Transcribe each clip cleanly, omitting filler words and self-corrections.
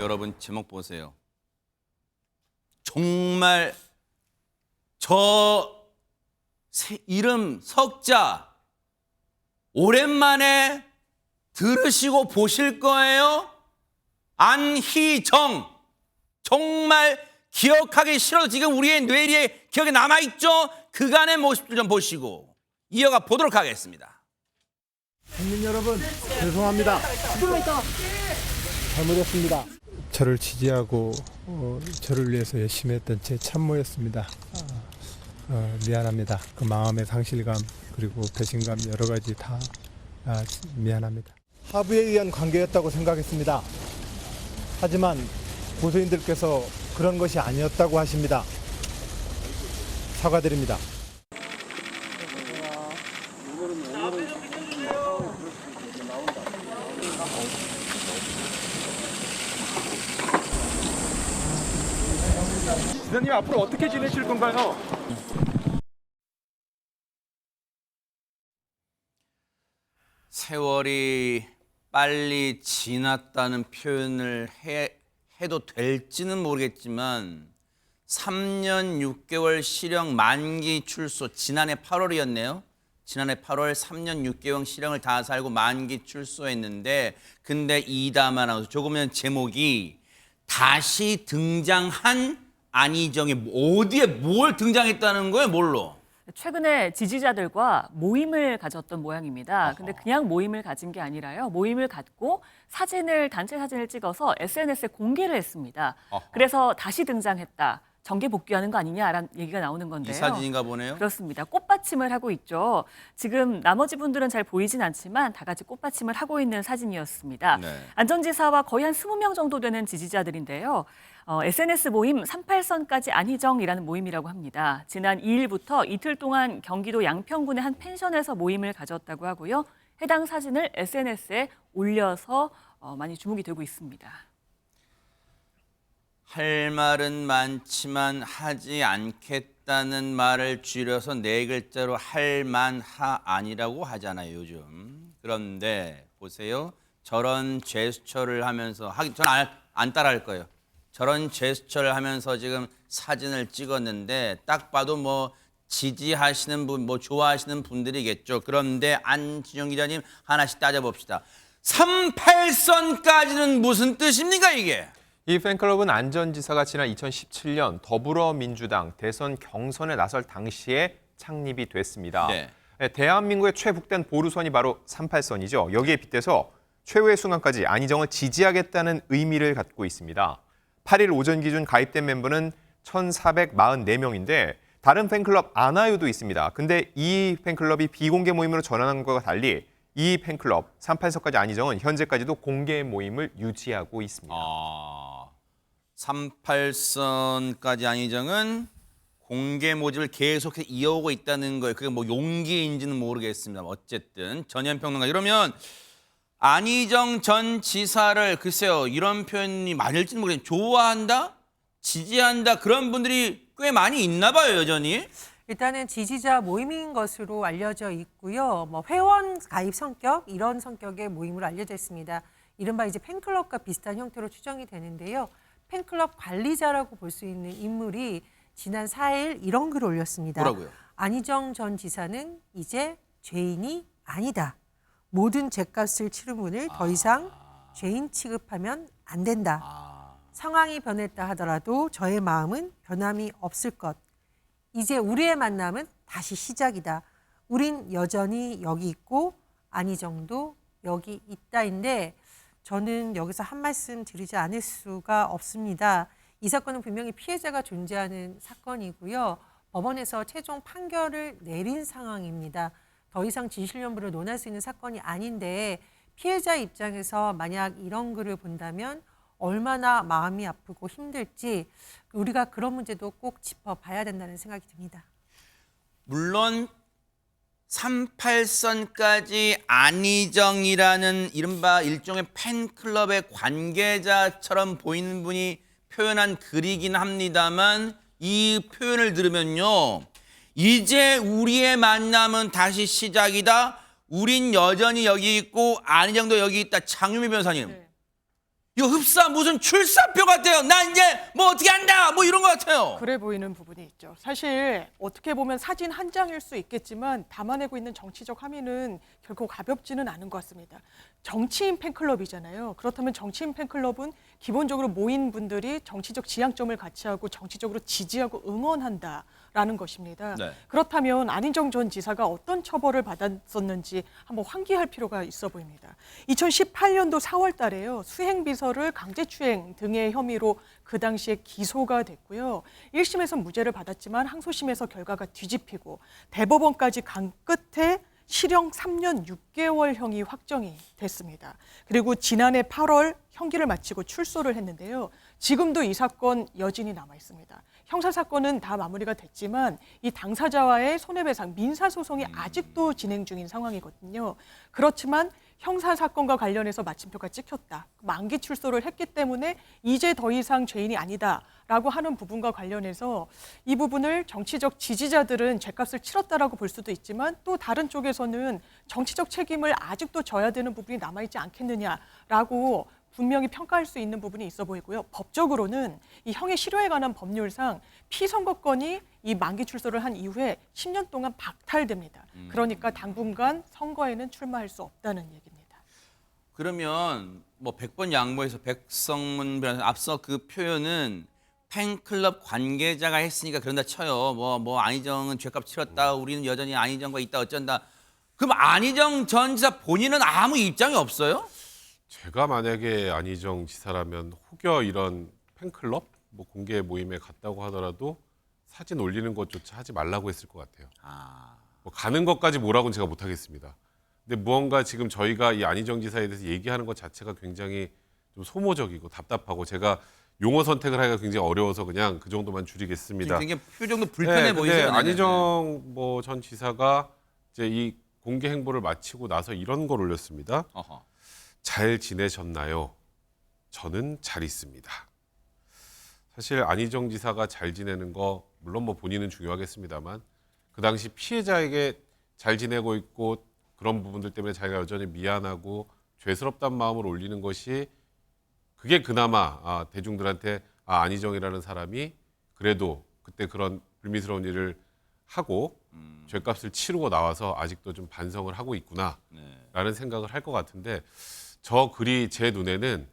여러분 제목 보세요. 정말 이름 석자 오랜만에 들으시고 보실 거예요. 안희정. 정말 기억하기 싫어도 지금 우리의 뇌리에 기억에 남아있죠? 그간의 모습들 좀 보시고 이어가 보도록 하겠습니다. 국민 여러분, 죄송합니다. 잘못했습니다. 저를 지지하고 저를 위해서 열심히 했던 제 참모였습니다. 미안합니다. 그 마음의 상실감 그리고 배신감 여러 가지 다 미안합니다. 하부에 의한 관계였다고 생각했습니다. 하지만 고소인들께서 그런 것이 아니었다고 하십니다. 사과드립니다. 지사님 앞으로 어떻게 지내실 건가요? 세월이 빨리 지났다는 표현을 해도 될지는 모르겠지만 3년 6개월 실형 만기 출소, 지난해 8월이었네요. 지난해 8월 3년 6개월 실형을 다 살고 만기 출소했는데 근데 이담 아나운서 조금은 제목이 다시 등장한 안희정이 어디에 뭘 등장했다는 거예요? 뭘로? 최근에 지지자들과 모임을 가졌던 모양입니다. 근데 그냥 모임을 가진 게 아니라요. 모임을 갖고 단체 사진을 찍어서 SNS에 공개를 했습니다. 그래서 다시 등장했다. 정계 복귀하는 거 아니냐라는 얘기가 나오는 건데요. 이 사진인가 보네요. 그렇습니다. 꽃받침을 하고 있죠. 지금 나머지 분들은 잘 보이진 않지만 다 같이 꽃받침을 하고 있는 사진이었습니다. 네. 안전지사와 거의 한 20명 정도 되는 지지자들인데요. SNS 모임 38선까지 안희정이라는 모임이라고 합니다. 지난 2일부터 이틀 동안 경기도 양평군의 한 펜션에서 모임을 가졌다고 하고요. 해당 사진을 SNS에 올려서 많이 주목이 되고 있습니다. 할 말은 많지만 하지 않겠다는 말을 줄여서 4글자로 할만하 아니라고 하잖아요, 요즘. 그런데 보세요. 저런 제스처를 하면서 저는 안 따라할 거예요. 저런 제스처를 하면서 지금 사진을 찍었는데 딱 봐도 뭐 지지하시는 분, 뭐 좋아하시는 분들이겠죠. 그런데 안진영 기자님 하나씩 따져봅시다. 38선까지는 무슨 뜻입니까, 이게? 이 팬클럽은 안전지사가 지난 2017년 더불어민주당 대선 경선에 나설 당시에 창립이 됐습니다. 네. 대한민국의 최북단 보루선이 바로 38선이죠. 여기에 빗대서 최후의 순간까지 안희정을 지지하겠다는 의미를 갖고 있습니다. 8일 오전 기준 가입된 멤버는 1,444명인데 다른 팬클럽 아나유도 있습니다. 근데 이 팬클럽이 비공개 모임으로 전환한 것과 달리 이 팬클럽 38선까지 안희정은 현재까지도 공개 모임을 유지하고 있습니다. 38선까지 안희정은 공개 모집을 계속해서 이어오고 있다는 거예요. 그게 뭐 용기인지는 모르겠습니다. 어쨌든 전현평론가 이러면 안희정 전 지사를 글쎄요 이런 표현이 맞을지는 모르겠는데 좋아한다? 지지한다? 그런 분들이 꽤 많이 있나 봐요 여전히. 일단은 지지자 모임인 것으로 알려져 있고요. 뭐 회원 가입 성격 이런 성격의 모임으로 알려져 있습니다. 이른바 이제 팬클럽과 비슷한 형태로 추정이 되는데요. 팬클럽 관리자라고 볼 수 있는 인물이 지난 4일 이런 글을 올렸습니다. 뭐라고요? 안희정 전 지사는 이제 죄인이 아니다. 모든 죄값을 치른 분을 더 이상 죄인 취급하면 안 된다. 상황이 변했다 하더라도 저의 마음은 변함이 없을 것. 이제 우리의 만남은 다시 시작이다. 우린 여전히 여기 있고 안희정도 여기 있다인데 저는 여기서 한 말씀 드리지 않을 수가 없습니다. 이 사건은 분명히 피해자가 존재하는 사건이고요. 법원에서 최종 판결을 내린 상황입니다. 더 이상 진실 여부를 논할 수 있는 사건이 아닌데 피해자 입장에서 만약 이런 글을 본다면 얼마나 마음이 아프고 힘들지 우리가 그런 문제도 꼭 짚어봐야 된다는 생각이 듭니다. 물론 38선까지 안희정이라는 이른바 일종의 팬클럽의 관계자처럼 보이는 분이 표현한 글이긴 합니다만 이 표현을 들으면요. 이제 우리의 만남은 다시 시작이다. 우린 여전히 여기 있고 안희정도 여기 있다. 장유미 변호사님. 네. 이거 흡사 무슨 출사표 같아요. 나 이제 뭐 어떻게 한다 뭐 이런 것 같아요. 그래 보이는 부분이 있죠. 사실 어떻게 보면 사진 한 장일 수 있겠지만 담아내고 있는 정치적 함의는 결코 가볍지는 않은 것 같습니다. 정치인 팬클럽이잖아요. 그렇다면 정치인 팬클럽은 기본적으로 모인 분들이 정치적 지향점을 같이 하고 정치적으로 지지하고 응원한다라는 것입니다. 네. 그렇다면 안희정 전 지사가 어떤 처벌을 받았었는지 한번 환기할 필요가 있어 보입니다. 2018년도 4월 달에요. 수행비서를 강제추행 등의 혐의로 그 당시에 기소가 됐고요. 1심에서 무죄를 받았지만 항소심에서 결과가 뒤집히고 대법원까지 간 끝에 실형 3년 6개월형이 확정이 됐습니다. 그리고 지난해 8월 형기를 마치고 출소를 했는데요. 지금도 이 사건 여진이 남아 있습니다. 형사 사건은 다 마무리가 됐지만 이 당사자와의 손해배상 민사 소송이 아직도 진행 중인 상황이거든요. 그렇지만 형사 사건과 관련해서 마침표가 찍혔다. 만기 출소를 했기 때문에 이제 더 이상 죄인이 아니다라고 하는 부분과 관련해서 이 부분을 정치적 지지자들은 죗값을 치렀다라고 볼 수도 있지만 또 다른 쪽에서는 정치적 책임을 아직도 져야 되는 부분이 남아있지 않겠느냐라고 분명히 평가할 수 있는 부분이 있어 보이고요. 법적으로는 이 형의 실효에 관한 법률상 피선거권이 이 만기 출소를 한 이후에 10년 동안 박탈됩니다. 그러니까 당분간 선거에는 출마할 수 없다는 얘기입니다. 그러면 뭐 100번 양보해서 백성문 변호사 앞서 그 표현은 팬클럽 관계자가 했으니까 그런다 쳐요. 뭐 안희정은 죄값 치렀다. 우리는 여전히 안희정과 있다 어쩐다. 그럼 안희정 전 지사 본인은 아무 입장이 없어요? 제가 만약에 안희정 지사라면 혹여 이런 팬클럽 뭐 공개 모임에 갔다고 하더라도 사진 올리는 것조차 하지 말라고 했을 것 같아요. 뭐 가는 것까지 뭐라고는 제가 못하겠습니다. 근데 무언가 지금 저희가 이 안희정 지사에 대해서 얘기하는 것 자체가 굉장히 좀 소모적이고 답답하고 제가 용어 선택을 하기가 굉장히 어려워서 그냥 그 정도만 줄이겠습니다. 굉장히 표정도 불편해 근데 보이세요. 안희정 뭐 전 지사가 이제 이 공개 행보를 마치고 나서 이런 걸 올렸습니다. 어허. 잘 지내셨나요? 저는 잘 있습니다. 사실 안희정 지사가 잘 지내는 거 물론 뭐 본인은 중요하겠습니다만 그 당시 피해자에게 잘 지내고 있고 그런 부분들 때문에 자기가 여전히 미안하고 죄스럽다는 마음을 올리는 것이 그게 그나마 대중들한테 안희정이라는 사람이 그래도 그때 그런 불미스러운 일을 하고 죄값을 치르고 나와서 아직도 좀 반성을 하고 있구나라는 생각을 할 것 같은데 저 글이 제 눈에는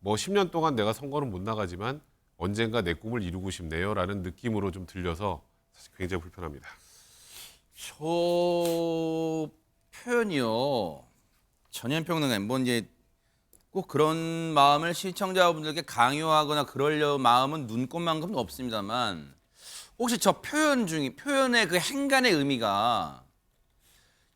뭐 10년 동안 내가 선거는 못 나가지만 언젠가 내 꿈을 이루고 싶네요라는 느낌으로 좀 들려서 사실 굉장히 불편합니다. 저 표현이요. 전현평론가님 뭐 이제 꼭 그런 마음을 시청자분들께 강요하거나 그러려 마음은 눈꽃만큼도 없습니다만 혹시 저 표현 중에 표현의 그 행간의 의미가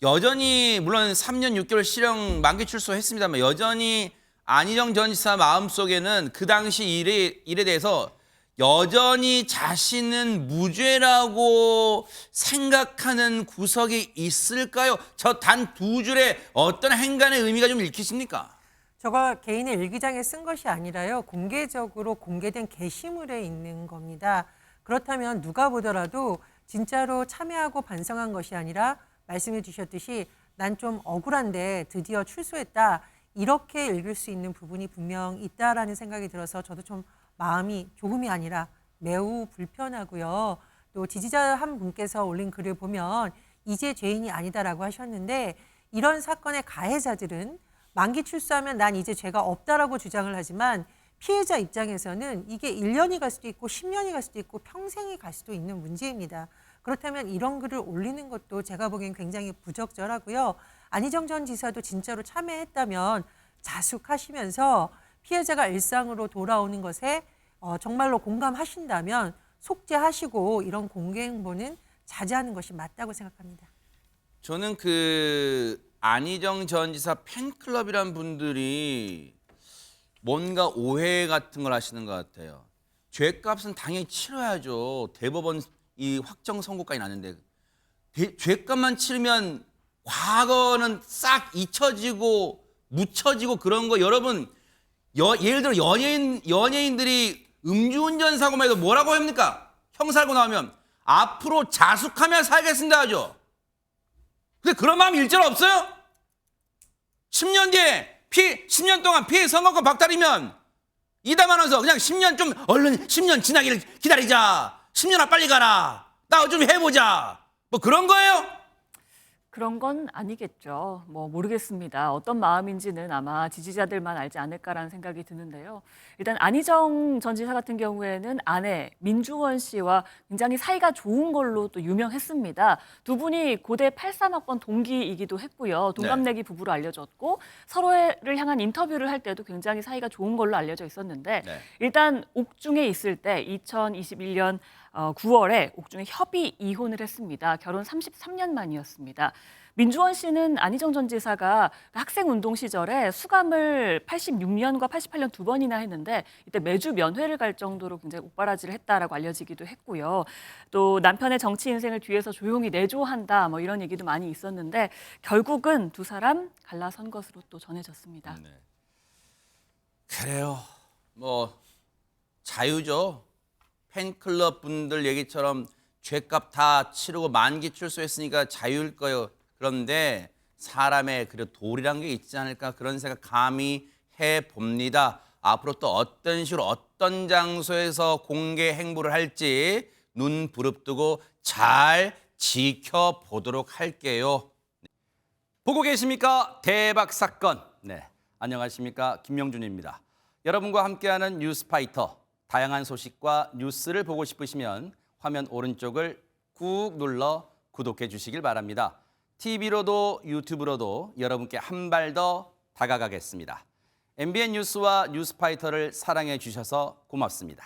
여전히 물론 3년 6개월 실형 만기 출소했습니다만 여전히 안희정 전 지사 마음속에는 그 당시 일에 대해서 여전히 자신은 무죄라고 생각하는 구석이 있을까요? 저 단 두 줄에 어떤 행간의 의미가 좀 읽히십니까? 저거 개인의 일기장에 쓴 것이 아니라요. 공개적으로 공개된 게시물에 있는 겁니다. 그렇다면 누가 보더라도 진짜로 참여하고 반성한 것이 아니라 말씀해 주셨듯이 난 좀 억울한데 드디어 출소했다. 이렇게 읽을 수 있는 부분이 분명 있다라는 생각이 들어서 저도 좀 마음이 조금이 아니라 매우 불편하고요. 또 지지자 한 분께서 올린 글을 보면 이제 죄인이 아니다라고 하셨는데 이런 사건의 가해자들은 만기 출소하면 난 이제 죄가 없다라고 주장을 하지만 피해자 입장에서는 이게 1년이 갈 수도 있고 10년이 갈 수도 있고 평생이 갈 수도 있는 문제입니다. 그렇다면 이런 글을 올리는 것도 제가 보기엔 굉장히 부적절하고요. 안희정 전 지사도 진짜로 참여했다면 자숙하시면서 피해자가 일상으로 돌아오는 것에 정말로 공감하신다면 속죄하시고 이런 공개 행보는 자제하는 것이 맞다고 생각합니다. 저는 그 안희정 전 지사 팬클럽이란 분들이 뭔가 오해 같은 걸 하시는 것 같아요. 죄값은 당연히 치러야죠. 대법원 이 확정 선고까지 났는데 죄값만 치르면 과거는 싹 잊혀지고 묻혀지고 그런 거 여러분 예를 들어 연예인들이 음주운전 사고만 해도 뭐라고 합니까? 형사하고 나오면 앞으로 자숙하며 살겠습니다 하죠. 근데 그런 마음 일절 없어요? 10년 뒤에 피해 10년 동안 피해 선거권 박탈이면 이담하면서 그냥 10년 좀 얼른 10년 지나기를 기다리자. 10년아 빨리 가라. 나 좀 해보자. 뭐 그런 거예요? 그런 건 아니겠죠. 뭐 모르겠습니다. 어떤 마음인지는 아마 지지자들만 알지 않을까라는 생각이 드는데요. 일단 안희정 전 지사 같은 경우에는 아내 민주원 씨와 굉장히 사이가 좋은 걸로 또 유명했습니다. 두 분이 고대 83학번 동기이기도 했고요. 동갑내기 부부로 알려졌고 서로를 향한 인터뷰를 할 때도 굉장히 사이가 좋은 걸로 알려져 있었는데 네. 일단 옥중에 있을 때 2021년 9월에 옥중에 협의 이혼을 했습니다. 결혼 33년 만이었습니다. 민주원 씨는 안희정 전 지사가 학생 운동 시절에 수감을 86년과 88년 두 번이나 했는데 이때 매주 면회를 갈 정도로 굉장히 옥바라지를 했다라고 알려지기도 했고요. 또 남편의 정치 인생을 뒤에서 조용히 내조한다 뭐 이런 얘기도 많이 있었는데 결국은 두 사람 갈라선 것으로 또 전해졌습니다. 네. 그래요. 뭐 자유죠. 팬클럽 분들 얘기처럼 죗값 다 치르고 만기 출소했으니까 자유일 거예요. 그런데 사람의 도리란 게 있지 않을까 그런 생각 감히 해봅니다. 앞으로 또 어떤 식으로 어떤 장소에서 공개 행보를 할지 눈 부릅뜨고 잘 지켜보도록 할게요. 보고 계십니까? 대박 사건. 네, 안녕하십니까? 김명준입니다. 여러분과 함께하는 뉴스파이터. 다양한 소식과 뉴스를 보고 싶으시면 화면 오른쪽을 꾹 눌러 구독해 주시길 바랍니다. TV로도 유튜브로도 여러분께 한 발 더 다가가겠습니다. MBN 뉴스와 뉴스파이터를 사랑해 주셔서 고맙습니다.